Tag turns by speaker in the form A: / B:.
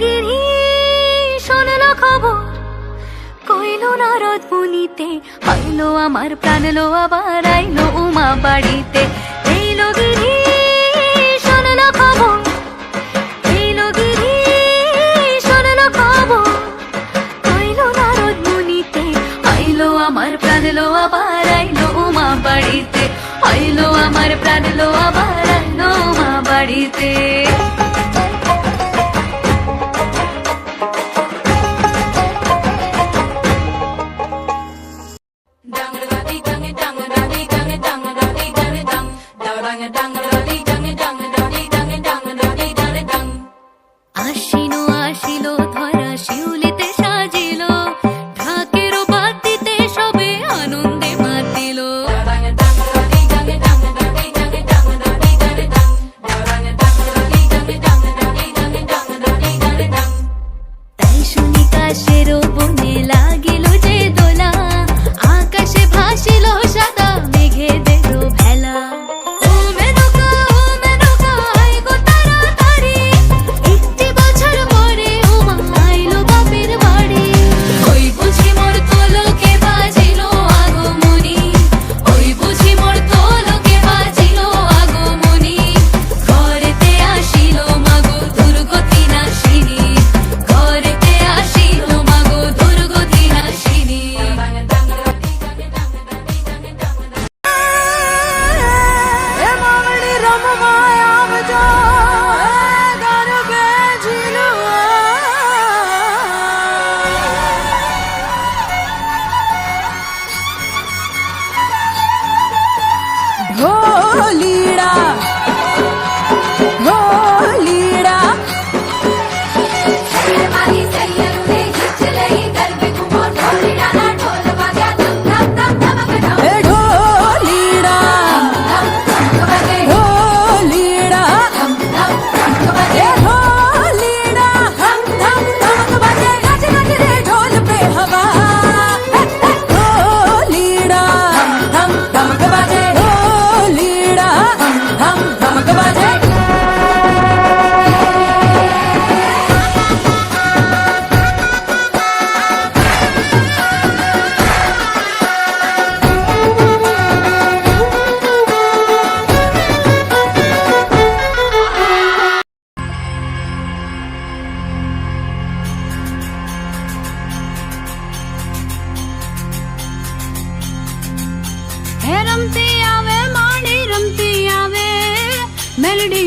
A: গিরি শোনলো খবর কইলো নারদ মুনিতে আইলো আমার প্রাণ লো আবার আইলো উমা বাড়িতে এইলো গিরি শোনলো খবর এইলো গিরি শোনলো খবর আইলো নারদ মুনিতে আইলো আমার প্রাণ লো আবার আইলো উমা বাড়িতে আইলো আমার প্রাণ লো আবার আইলো উমা বাড়িতে আশিনো আসিলো ধরা শিউলিতে সাজিলো ঢাকেরও বাতিতে সবে আনন্দে মাতিল তাই শুনি কাশেরও বনে লাগিল যে দোলা আকাশে ভাসিল সাদা মেঘেদেরও ভেলা रमती आवे माड़ी रमती आवे मेलडी